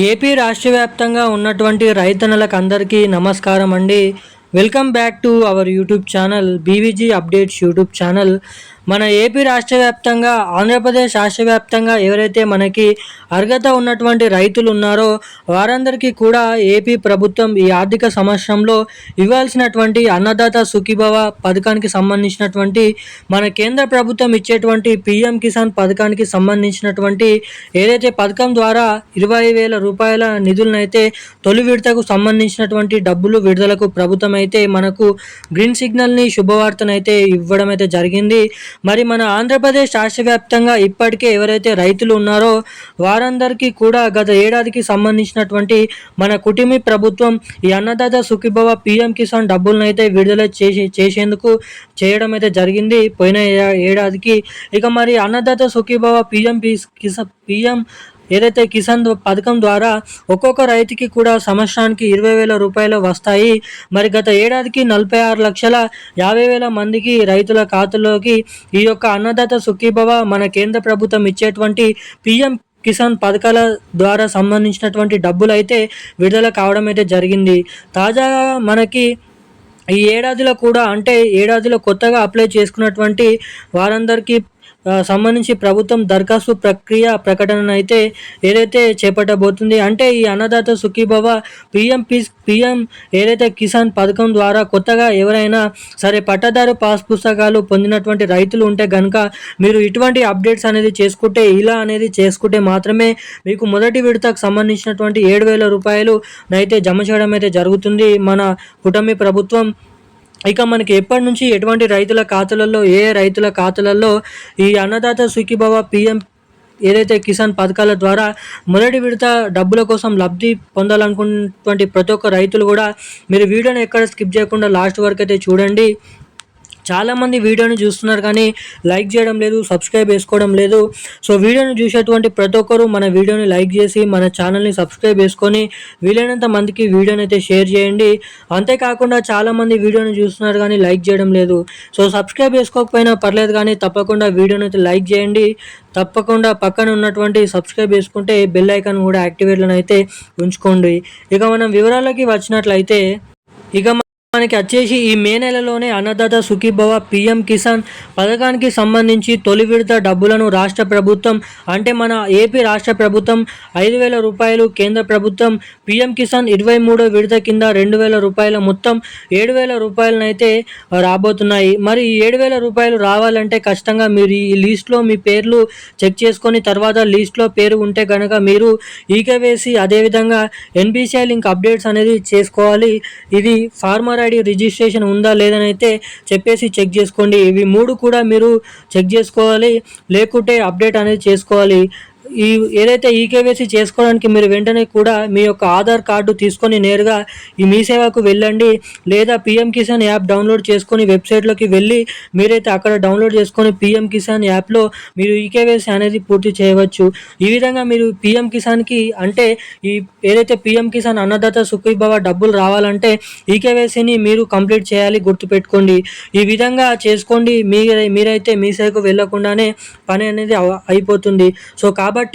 AP రాష్ట్ర వ్యాప్తంగా ఉన్నటువంటి రైతన్నలకు అందరికీ నమస్కారం అండి. Welcome back to our YouTube channel BVG updates YouTube channel. మన ఏపీ రాష్ట్ర వ్యాప్తంగా, ఆంధ్రప్రదేశ్ రాష్ట్ర వ్యాప్తంగా ఎవరైతే మనకి అర్హత ఉన్నటువంటి రైతులు ఉన్నారో వారందరికీ కూడా ఏపీ ప్రభుత్వం ఈ ఆర్థిక సంవత్సరంలో ఇవ్వాల్సినటువంటి అన్నదాత సుఖీభవ పథకానికి సంబంధించినటువంటి మన కేంద్ర ప్రభుత్వం ఇచ్చేటువంటి పీఎం కిసాన్ పథకానికి సంబంధించినటువంటి ఏదైతే పథకం ద్వారా 20,000 రూపాయల నిధులనైతే తొలి విడతకు సంబంధించినటువంటి డబ్బులు విడుదలకు ప్రభుత్వం అయితే మనకు గ్రీన్ సిగ్నల్ని శుభవార్తనైతే ఇవ్వడం అయితే జరిగింది. మరి మన ఆంధ్రప్రదేశ్ రాష్ట్ర వ్యాప్తంగా ఇప్పటికే ఎవరైతే రైతులు ఉన్నారో వారందరికీ కూడా గత ఏడాదికి సంబంధించినటువంటి మన కుటుంబీ ప్రభుత్వం ఈ అన్నదాత సుఖీభవ పీఎం కిసాన్ డబ్బులను అయితే విడుదల చేసేందుకు చేయడం అయితే జరిగింది పోయిన ఏడాదికి. ఇక మరి అన్నదాత సుఖీభవ పీఎం ఏదైతే కిసాన్ పథకం ద్వారా ఒక్కొక్క రైతుకి కూడా సంవత్సరానికి 20,000 రూపాయలు వస్తాయి. మరి గత ఏడాదికి 46,50,000 మందికి రైతుల ఖాతాలోకి ఈ యొక్క అన్నదాత సుఖీభవ మన కేంద్ర ప్రభుత్వం ఇచ్చేటువంటి పీఎం కిసాన్ పథకాల ద్వారా సంబంధించినటువంటి డబ్బులు అయితే విడుదల కావడం అయితే జరిగింది. తాజాగా మనకి ఈ ఏడాదిలో కూడా, అంటే ఏడాదిలో కొత్తగా అప్లై చేసుకున్నటువంటి వారందరికీ సంబంధించి ప్రభుత్వం దరఖాస్తు ప్రక్రియ ప్రకటన అయితే ఏదైతే చేపట్టబోతుంది, అంటే ఈ అన్నదాత సుఖీభవ పీఎం ఏదైతే కిసాన్ పథకం ద్వారా కొత్తగా ఎవరైనా సరే పట్టాదారు పాస్ పుస్తకాలు పొందినటువంటి రైతులు ఉంటే కనుక మీరు ఇటువంటి అప్డేట్స్ అనేది చేసుకుంటే మాత్రమే మీకు మొదటి విడతకు సంబంధించినటువంటి 7,000 రూపాయలు అయితే జమ చేయడం అయితే జరుగుతుంది మన కుటుంబ ప్రభుత్వం. ఇక మనకి ఎప్పటి నుంచి ఎటువంటి రైతుల ఖాతాలలో, ఏ రైతుల ఖాతాలలో ఈ అన్నదాత సుఖీభవ పీఎం ఏదైతే కిసాన్ పథకాల ద్వారా మొదటి విడత డబ్బుల కోసం లబ్ధి పొందాలనుకున్నటువంటి ప్రతి ఒక్క రైతులు కూడా మీరు వీడియోని ఎక్కడ స్కిప్ చేయకుండా లాస్ట్ వరకు అయితే చూడండి. చాలామంది వీడియోని చూస్తున్నారు కానీ లైక్ చేయడం లేదు, సబ్స్క్రైబ్ చేసుకోవడం లేదు. సో వీడియోని చూసేటువంటి ప్రతి ఒక్కరు మన వీడియోని లైక్ చేసి మన ఛానల్ని సబ్స్క్రైబ్ చేసుకొని వీలైనంత మందికి వీడియోని అయితే షేర్ చేయండి. అంతేకాకుండా చాలామంది వీడియోని చూస్తున్నారు కానీ లైక్ చేయడం లేదు. సో సబ్స్క్రైబ్ చేసుకోకపోయినా పర్లేదు కానీ తప్పకుండా వీడియోని అయితే లైక్ చేయండి. తప్పకుండా పక్కన ఉన్నటువంటి సబ్స్క్రైబ్ చేసుకుంటే బెల్ ఐకాన్ కూడా యాక్టివేట్లను అయితే ఉంచుకోండి. ఇక మనం వివరాలకి వచ్చినట్లయితే, ఇక మనకి వచ్చేసి ఈ మే నెలలోనే అన్నదాత సుఖీభవ పీఎం కిసాన్ పథకానికి సంబంధించి తొలి విడత డబ్బులను రాష్ట్ర ప్రభుత్వం, అంటే మన ఏపీ రాష్ట్ర ప్రభుత్వం 5,000 రూపాయలు, కేంద్ర ప్రభుత్వం పీఎం కిసాన్ 23వ విడత కింద 2,000 రూపాయల మొత్తం 7,000 రూపాయలనైతే రాబోతున్నాయి. మరి ఈ 7,000 రూపాయలు రావాలంటే ఖచ్చితంగా మీరు ఈ లిస్ట్లో మీ పేర్లు చెక్ చేసుకొని తర్వాత లిస్ట్లో పేరు ఉంటే కనుక మీరు ఈకేవైసీ అదేవిధంగా ఎన్పిసిఐ లింక్ అప్డేట్స్ అనేది చేసుకోవాలి. ఇది ఫార్మర్ ఐడి రిజిస్ట్రేషన్ ఉందా లేదని అయితే చెప్పేసి చెక్ చేసుకోండి. ఇవి 3 కూడా మీరు చెక్ చేసుకోవాలి, లేకుంటే అప్డేట్ అనేది చేసుకోవాలి. ఈ ఏదైతే ఈకేవైసీ చేసుకోవడానికి మీరు వెంటనే కూడా మీ యొక్క ఆధార్ కార్డు తీసుకొని నేరుగా ఈ మీ సేవకు వెళ్ళండి, లేదా పీఎం కిసాన్ యాప్ డౌన్లోడ్ చేసుకొని వెబ్సైట్లోకి వెళ్ళి మీరైతే అక్కడ డౌన్లోడ్ చేసుకొని పీఎం కిసాన్ యాప్లో మీరు ఈకేవైసీ అనేది పూర్తి చేయవచ్చు. ఈ విధంగా మీరు పీఎం కిసాన్కి, అంటే ఈ ఏదైతే పీఎం కిసాన్ అన్నదాత సుఖీభవ డబ్బులు రావాలంటే ఈకేవైసీని మీరు కంప్లీట్ చేయాలి, గుర్తుపెట్టుకోండి. ఈ విధంగా చేసుకోండి, మీరైతే మీ సేవకు వెళ్ళకుండానే పని అనేది అయిపోతుంది. సో కాబట్టి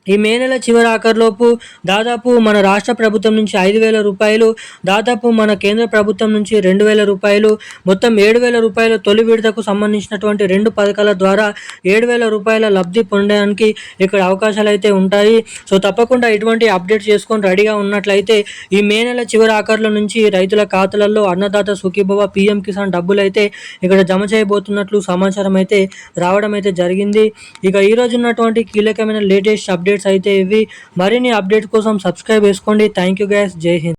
ఈ మే నెల చివరి ఆఖరిలోపు దాదాపు మన రాష్ట్ర ప్రభుత్వం నుంచి 5,000 రూపాయలు, దాదాపు మన కేంద్ర ప్రభుత్వం నుంచి 2,000 రూపాయలు, మొత్తం 7,000 రూపాయలు తొలి విడతకు సంబంధించినటువంటి 2 పథకాల ద్వారా 7,000 రూపాయల లబ్ధి పొందడానికి ఇక్కడ అవకాశాలు అయితే ఉంటాయి. సో తప్పకుండా ఇటువంటి అప్డేట్ చేసుకొని రెడీగా ఉన్నట్లయితే ఈ మే నెల చివరి ఆఖరిలో నుంచి రైతుల ఖాతాలలో అన్నదాత సుఖీభవ పీఎం కిసాన్ డబ్బులు అయితే ఇక్కడ జమ చేయబోతున్నట్లు సమాచారం అయితే రావడం అయితే జరిగింది. ఇక ఈరోజు ఉన్నటువంటి కీలకమైన లేటెస్ట్ అప్డేట్స్ అయితే ఇవి. మరిన్ని అప్డేట్ కోసం సబ్స్క్రైబ్ చేసుకోండి. Thank you guys. జై హింద్.